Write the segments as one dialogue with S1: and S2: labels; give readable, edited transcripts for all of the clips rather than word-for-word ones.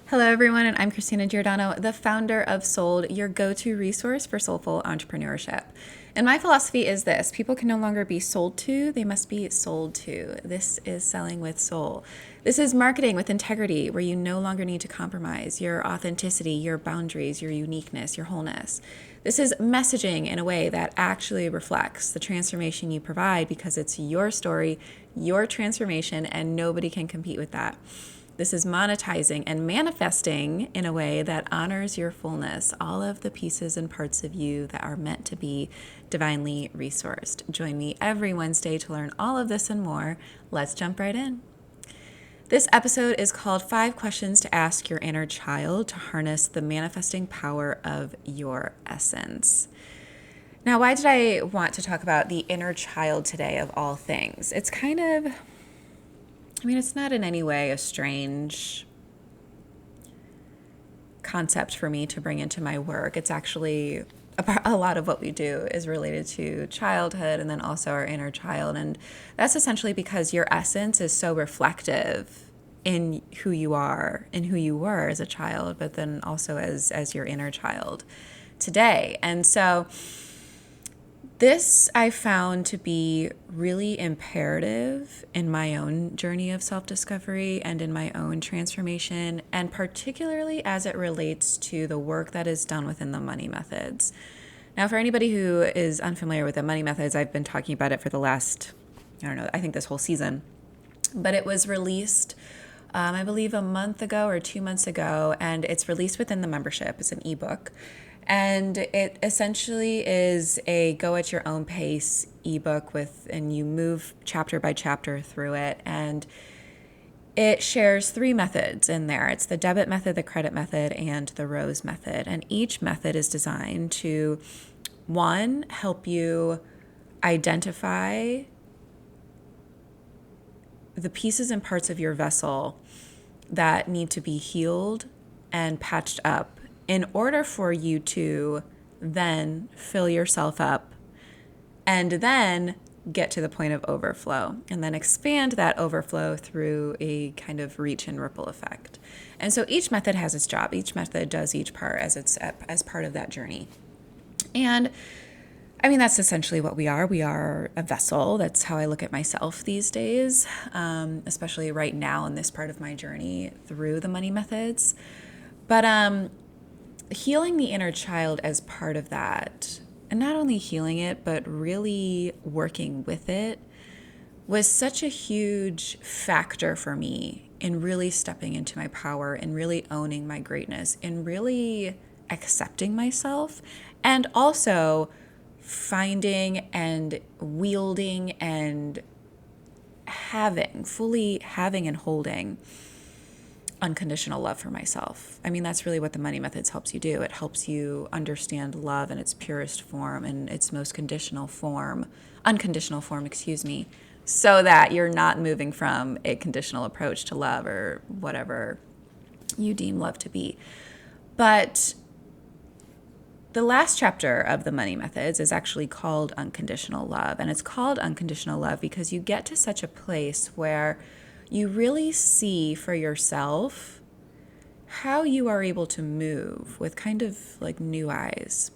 S1: Hello, everyone, and I'm Christina Giordano, the founder of Sold, your go-to resource for soulful entrepreneurship. And my philosophy is this: people can no longer be sold to, they must be sold to. This is selling with soul. This is marketing with integrity, where you no longer need to compromise your authenticity, your boundaries, your uniqueness, your wholeness. This is messaging in a way that actually reflects the transformation you provide, because it's your story, your transformation, and nobody can compete with that. This is monetizing and manifesting in a way that honors your fullness, all of the pieces and parts of you that are meant to be divinely resourced. Join me every Wednesday to learn all of this and more. Let's jump right in. This episode is called 5 Questions to Ask Your Inner Child to Harness the Manifesting Power of Your Essence. Now, why did I want to talk about the inner child today of all things? It's kind of, it's not in any way a strange concept for me to bring into my work. It's actually a lot of what we do is related to childhood and then also our inner child. And that's essentially because your essence is so reflective in who you are and who you were as a child, but then also as your inner child today. And so this I found to be really imperative in my own journey of self-discovery and in my own transformation, and particularly as it relates to the work that is done within the money methods. Now, for anybody who is unfamiliar with the money methods, I've been talking about it for the last, I think this whole season, but it was released I believe a month ago or 2 months ago, and it's released within the membership. It's an ebook. And it essentially is a go at your own pace ebook and you move chapter by chapter through it. And it shares 3 methods in there. It's the debit method, the credit method, and the rose method. And each method is designed to, 1, help you identify the pieces and parts of your vessel that need to be healed and patched up in order for you to then fill yourself up and then get to the point of overflow and then expand that overflow through a kind of reach and ripple effect. And so each method has its job. Each method does each part as part of that journey. And that's essentially what we are. We are a vessel. That's how I look at myself these days, especially right now in this part of my journey through the money methods. But healing the inner child as part of that, and not only healing it, but really working with it, was such a huge factor for me in really stepping into my power and really owning my greatness and really accepting myself, and also finding and wielding and fully having and holding unconditional love for myself. That's really what the money methods helps you do. It helps you understand love in its purest form and its most unconditional form, so that you're not moving from a conditional approach to love or whatever you deem love to be. But the last chapter of the money methods is actually called Unconditional Love. And it's called Unconditional Love because you get to such a place where you really see for yourself how you are able to move with kind of like new eyes.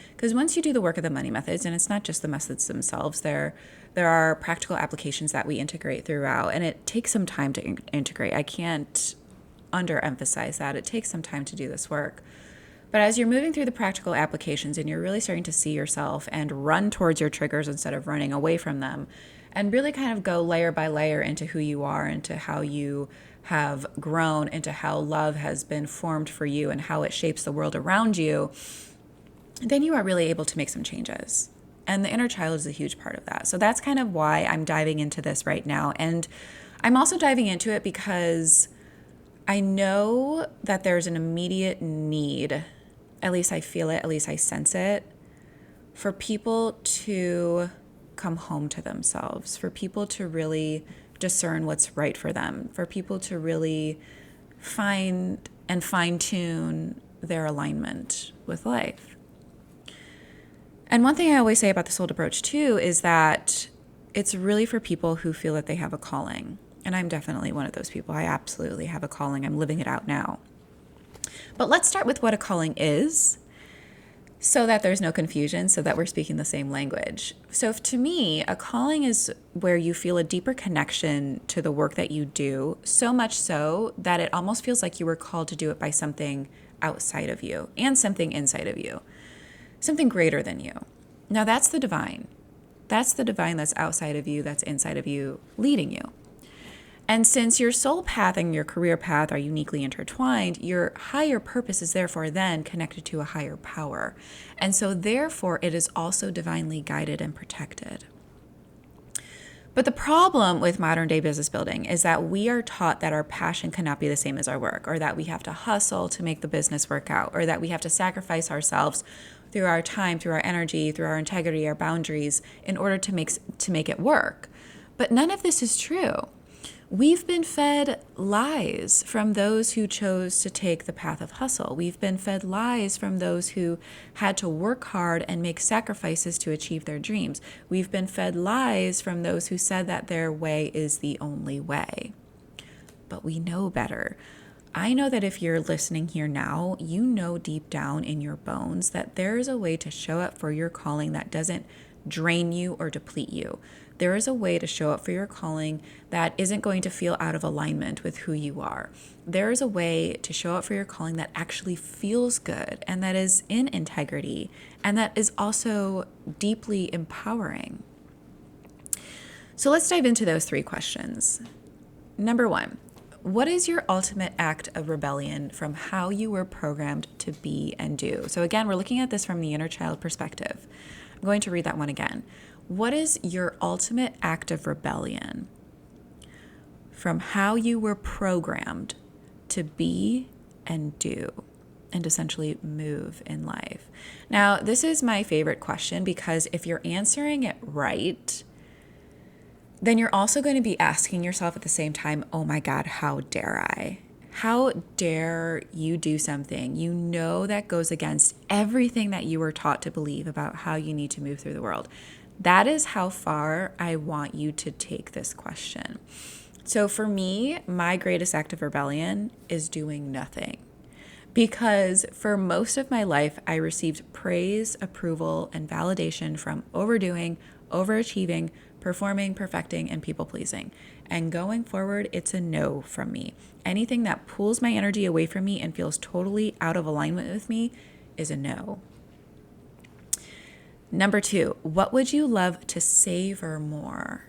S1: Because once you do the work of the money methods, and it's not just the methods themselves, there are practical applications that we integrate throughout, and it takes some time to integrate. I can't underemphasize that. It takes some time to do this work. But as you're moving through the practical applications and you're really starting to see yourself and run towards your triggers instead of running away from them, and really kind of go layer by layer into who you are, into how you have grown, into how love has been formed for you and how it shapes the world around you, then you are really able to make some changes. And the inner child is a huge part of that. So that's kind of why I'm diving into this right now. And I'm also diving into it because I know that there's an immediate need, at least I feel it, at least I sense it, for people to come home to themselves, for people to really discern what's right for them, for people to really find and fine-tune their alignment with life. And one thing I always say about the soul approach too is that it's really for people who feel that they have a calling. And I'm definitely one of those people. I absolutely have a calling. I'm living it out now. But let's start with what a calling is, so that there's no confusion, so that we're speaking the same language. So to me, a calling is where you feel a deeper connection to the work that you do, so much so that it almost feels like you were called to do it by something outside of you and something inside of you, something greater than you. Now that's the divine. That's the divine that's outside of you, that's inside of you, leading you. And since your soul path and your career path are uniquely intertwined, your higher purpose is therefore then connected to a higher power. And so therefore it is also divinely guided and protected. But the problem with modern day business building is that we are taught that our passion cannot be the same as our work, or that we have to hustle to make the business work out, or that we have to sacrifice ourselves through our time, through our energy, through our integrity, our boundaries in order to make it work. But none of this is true. We've been fed lies from those who chose to take the path of hustle. We've been fed lies from those who had to work hard and make sacrifices to achieve their dreams. We've been fed lies from those who said that their way is the only way. But we know better. I know that if you're listening here now, you know deep down in your bones that there is a way to show up for your calling that doesn't drain you or deplete you. There is a way to show up for your calling that isn't going to feel out of alignment with who you are. There is a way to show up for your calling that actually feels good and that is in integrity and that is also deeply empowering. So let's dive into those 3 questions. Number 1, what is your ultimate act of rebellion from how you were programmed to be and do? So again, we're looking at this from the inner child perspective. I'm going to read that one again. What is your ultimate act of rebellion from how you were programmed to be and do and essentially move in life? Now, this is my favorite question because if you're answering it right, then you're also going to be asking yourself at the same time, oh my God, how dare I? How dare you do something you know that goes against everything that you were taught to believe about how you need to move through the world? That is how far I want you to take this question. So for me, my greatest act of rebellion is doing nothing. Because for most of my life, I received praise, approval, and validation from overdoing, overachieving, performing, perfecting, and people-pleasing. And going forward, it's a no from me. Anything that pulls my energy away from me and feels totally out of alignment with me is a no. Number 2, what would you love to savor more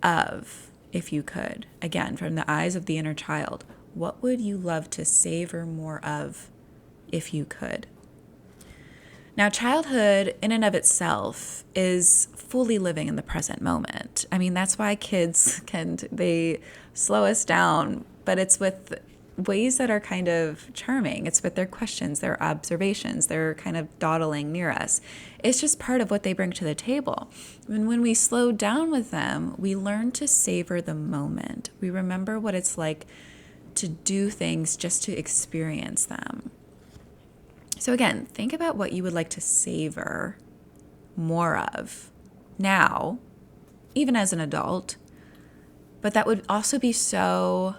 S1: of if you could? Again, from the eyes of the inner child, what would you love to savor more of if you could? Now, childhood in and of itself is fully living in the present moment. I mean, that's why kids they slow us down, but it's with ways that are kind of charming. It's with their questions, their observations, their kind of dawdling near us. It's just part of what they bring to the table. And when we slow down with them, we learn to savor the moment. We remember what it's like to do things just to experience them. So again, think about what you would like to savor more of now, even as an adult, but that would also be so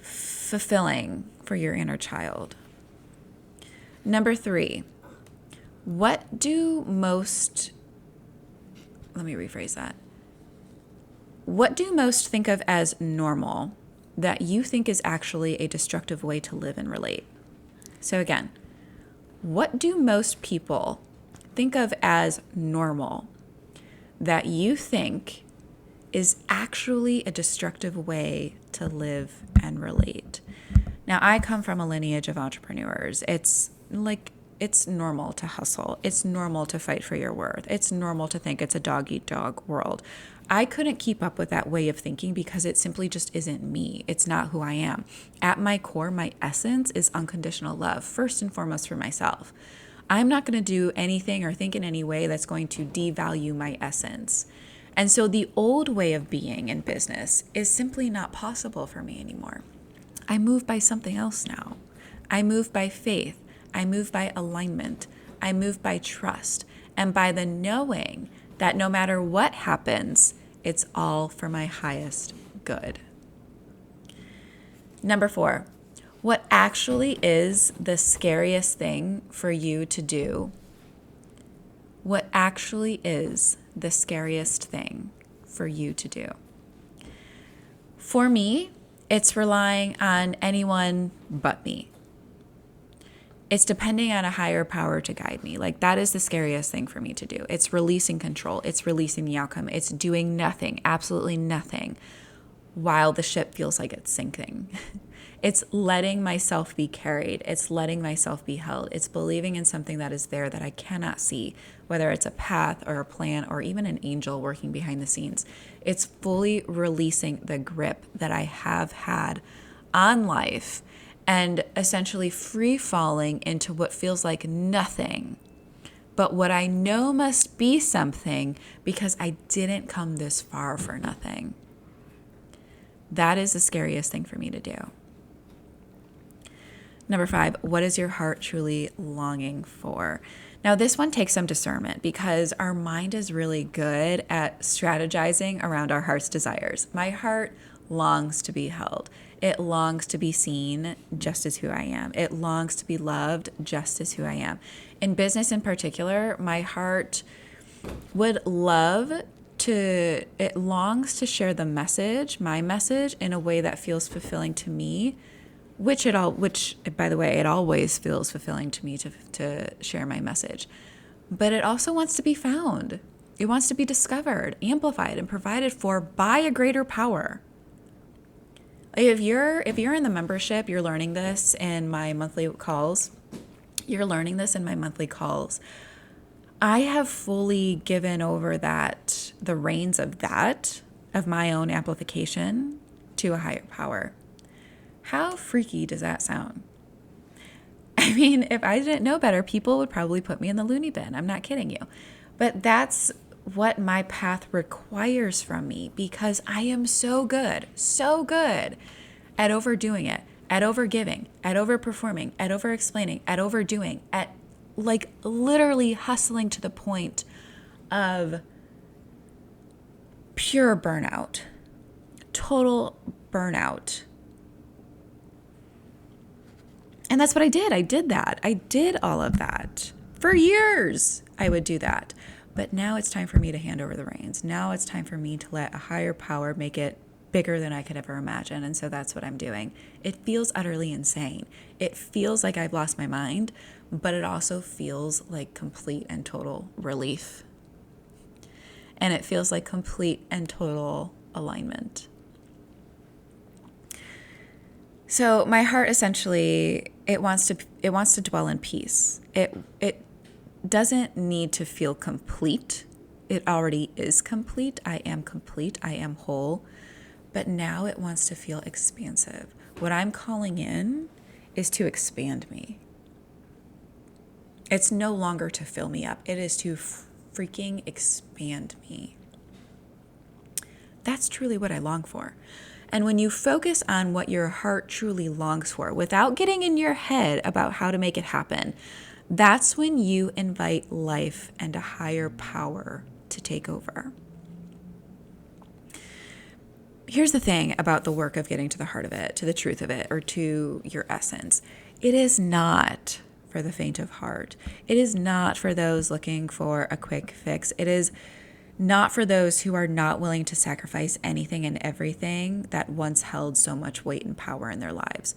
S1: fulfilling for your inner child. Number 3, what do most think of as normal that you think is actually a destructive way to live and relate? So again, what do most people think of as normal that you think is actually a destructive way to live and relate? Now, I come from a lineage of entrepreneurs. It's normal to hustle. It's normal to fight for your worth. It's normal to think it's a dog-eat-dog world. I couldn't keep up with that way of thinking because it simply just isn't me. It's not who I am. At my core, my essence is unconditional love, first and foremost for myself. I'm not going to do anything or think in any way that's going to devalue my essence. And so the old way of being in business is simply not possible for me anymore. I move by something else now. I move by faith. I move by alignment. I move by trust and by the knowing that no matter what happens, it's all for my highest good. Number 4, what actually is the scariest thing for you to do? What actually is the scariest thing for you to do? For me, it's relying on anyone but me. It's depending on a higher power to guide me. Like, that is the scariest thing for me to do. It's releasing control. It's releasing the outcome. It's doing nothing, absolutely nothing, while the ship feels like it's sinking. It's letting myself be carried. It's letting myself be held. It's believing in something that is there that I cannot see, whether it's a path or a plan or even an angel working behind the scenes. It's fully releasing the grip that I have had on life and essentially free falling into what feels like nothing, but what I know must be something because I didn't come this far for nothing. That is the scariest thing for me to do. Number 5, what is your heart truly longing for? Now, this one takes some discernment because our mind is really good at strategizing around our heart's desires. My heart longs to be held. It longs to be seen just as who I am. It longs to be loved just as who I am. In business in particular, my heart would love to, it longs to share the message, my message, in a way that feels fulfilling to me, which by the way, it always feels fulfilling to me to share my message. But it also wants to be found. It wants to be discovered, amplified, and provided for by a greater power. If you're in the membership, you're learning this in my monthly calls. I have fully given over the reins of my own amplification to a higher power. How freaky does that sound? I mean, if I didn't know better, people would probably put me in the loony bin. I'm not kidding you. But that's what my path requires from me because I am so good at overdoing it, at overgiving, at overperforming, at overexplaining, at overdoing, at like literally hustling to the point of pure burnout, total burnout. And that's what I did. I did that. I did all of that. For years, I would do that. But now it's time for me to hand over the reins. Now it's time for me to let a higher power make it bigger than I could ever imagine. And so that's what I'm doing. It feels utterly insane. It feels like I've lost my mind, but it also feels like complete and total relief. And it feels like complete and total alignment. So my heart essentially, it wants to dwell in peace. It doesn't need to feel complete. It already is complete. I am complete. I am whole. But now it wants to feel expansive. What I'm calling in is to expand me. It's no longer to fill me up. It is to freaking expand me. That's truly what I long for. And when you focus on what your heart truly longs for, without getting in your head about how to make it happen, that's when you invite life and a higher power to take over. Here's the thing about the work of getting to the heart of it, to the truth of it, or to your essence. It is not for the faint of heart. It is not for those looking for a quick fix. It is not for those who are not willing to sacrifice anything and everything that once held so much weight and power in their lives.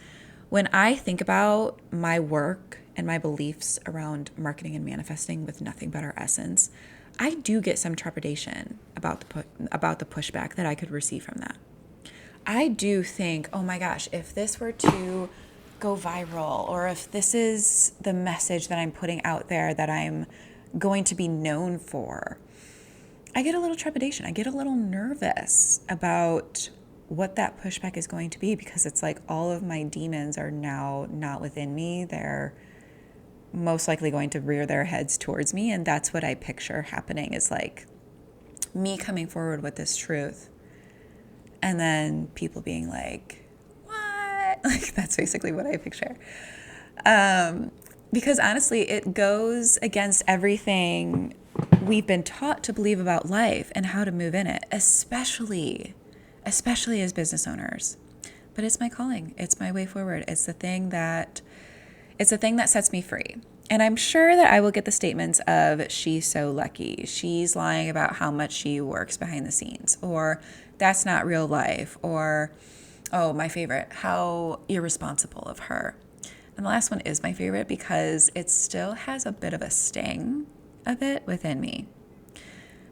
S1: When I think about my work and my beliefs around marketing and manifesting with nothing but our essence, I do get some trepidation about the pushback that I could receive from that. I do think, oh my gosh, if this were to go viral, or if this is the message that I'm putting out there that I'm going to be known for, I get a little trepidation. I get a little nervous about what that pushback is going to be because it's like all of my demons are now not within me. They're most likely going to rear their heads towards me. And that's what I picture happening is like me coming forward with this truth and then people being like, what? Like that's basically what I picture. Because honestly, it goes against everything we've been taught to believe about life and how to move in it, especially as business owners. but it's my calling. It's my way forward. It's the thing that sets me free. And I'm sure that I will get the statements of, she's so lucky, she's lying about how much she works behind the scenes, or that's not real life, or, oh, my favorite, how irresponsible of her. And the last one is my favorite because it still has a bit of a sting of it within me.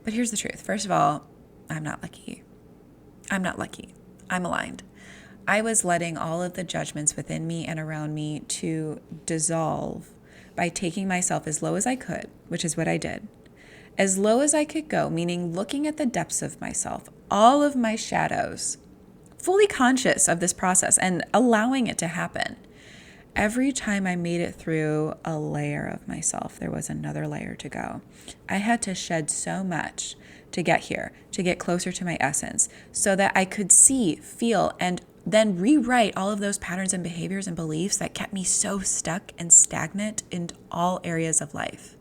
S1: But here's the truth. First of all, I'm not lucky. I'm aligned. I was letting all of the judgments within me and around me to dissolve by taking myself as low as I could, which is what I did. As low as I could go, meaning looking at the depths of myself, all of my shadows, fully conscious of this process and allowing it to happen. Every time I made it through a layer of myself, there was another layer to go. I had to shed so much to get here, to get closer to my essence, so that I could see, feel, and then rewrite all of those patterns and behaviors and beliefs that kept me so stuck and stagnant in all areas of life.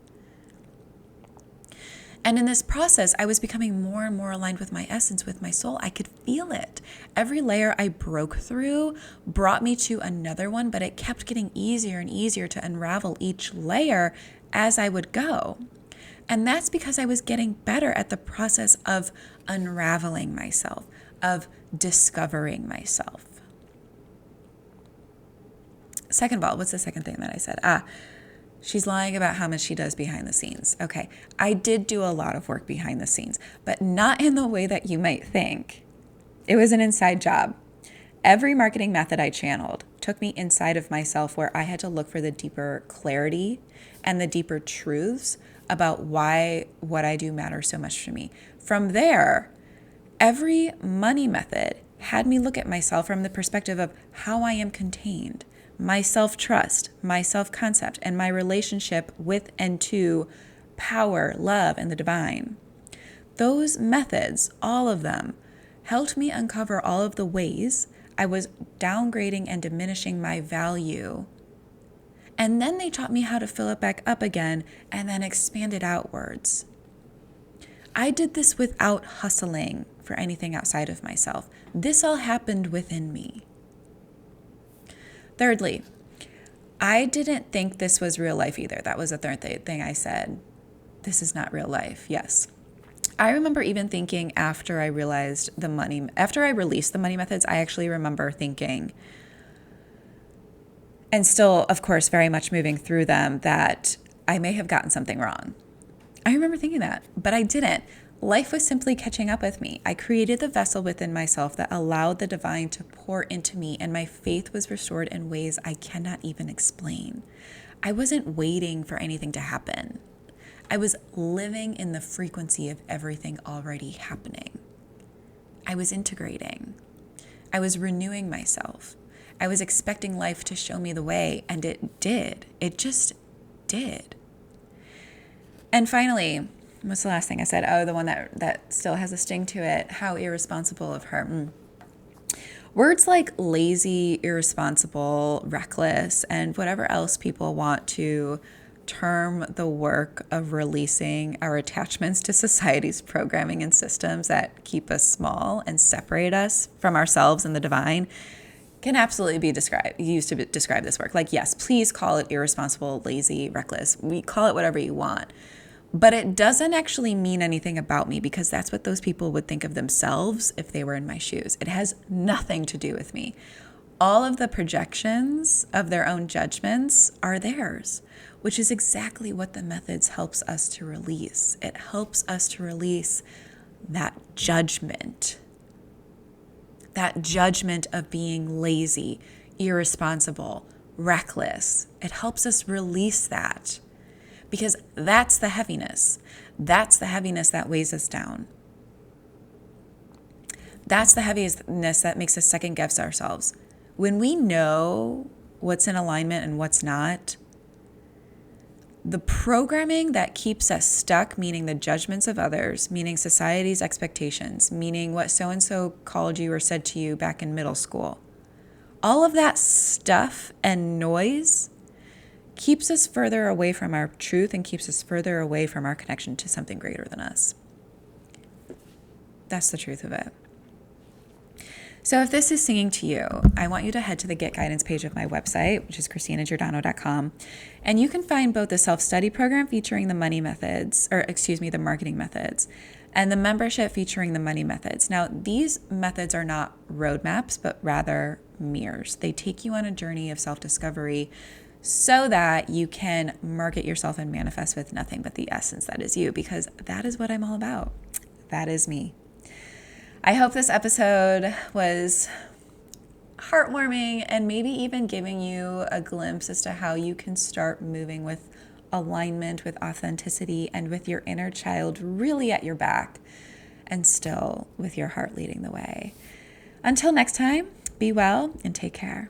S1: And in this process, I was becoming more and more aligned with my essence, with my soul. I could feel it. Every layer I broke through brought me to another one, but it kept getting easier and easier to unravel each layer as I would go. And that's because I was getting better at the process of unraveling myself, of discovering myself. Second of all, what's the second thing that I said? She's lying about how much she does behind the scenes. Okay, I did do a lot of work behind the scenes, but not in the way that you might think. It was an inside job. Every marketing method I channeled took me inside of myself, where I had to look for the deeper clarity and the deeper truths about why what I do matters so much to me. From there, every money method had me look at myself from the perspective of how I am contained, my self-trust, my self-concept, and my relationship with and to power, love, and the divine. Those methods, all of them, helped me uncover all of the ways I was downgrading and diminishing my value. And then they taught me how to fill it back up again and then expand it outwards. I did this without hustling for anything outside of myself. This all happened within me. Thirdly, I didn't think this was real life either. That was the third thing I said. This is not real life. Yes. I remember even thinking after I released the money methods, I actually remember thinking, and still, of course, very much moving through them, that I may have gotten something wrong. I remember thinking that, but I didn't. Life was simply catching up with me. I created the vessel within myself that allowed the divine to pour into me, and my faith was restored in ways I cannot even explain. I wasn't waiting for anything to happen. I was living in the frequency of everything already happening. I was integrating. I was renewing myself. I was expecting life to show me the way, and it did. It just did. And finally, what's the last thing I said? Oh, the one that still has a sting to it. How irresponsible of her. Words like lazy, irresponsible, reckless, and whatever else people want to term the work of releasing our attachments to society's programming and systems that keep us small and separate us from ourselves and the divine can absolutely be used to describe this work. Like, yes, please call it irresponsible, lazy, reckless. We call it whatever you want. But it doesn't actually mean anything about me, because that's what those people would think of themselves if they were in my shoes. It has nothing to do with me. All of the projections of their own judgments are theirs, which is exactly what the methods helps us to release. It helps us to release that judgment of being lazy, irresponsible, reckless. It helps us release that. Because that's the heaviness. That's the heaviness that weighs us down. That's the heaviness that makes us second guess ourselves. When we know what's in alignment and what's not, the programming that keeps us stuck, meaning the judgments of others, meaning society's expectations, meaning what so-and-so called you or said to you back in middle school, all of that stuff and noise keeps us further away from our truth and keeps us further away from our connection to something greater than us. That's the truth of it. So if this is singing to you, I want you to head to the Get Guidance page of my website, which is ChristinaGiordano.com. And you can find both the self-study program featuring the money methods, the marketing methods, and the membership featuring the money methods. Now, these methods are not roadmaps, but rather mirrors. They take you on a journey of self-discovery so that you can market yourself and manifest with nothing but the essence that is you, because that is what I'm all about. That is me. I hope this episode was heartwarming and maybe even giving you a glimpse as to how you can start moving with alignment, with authenticity, and with your inner child really at your back, and still with your heart leading the way. Until next time, be well and take care.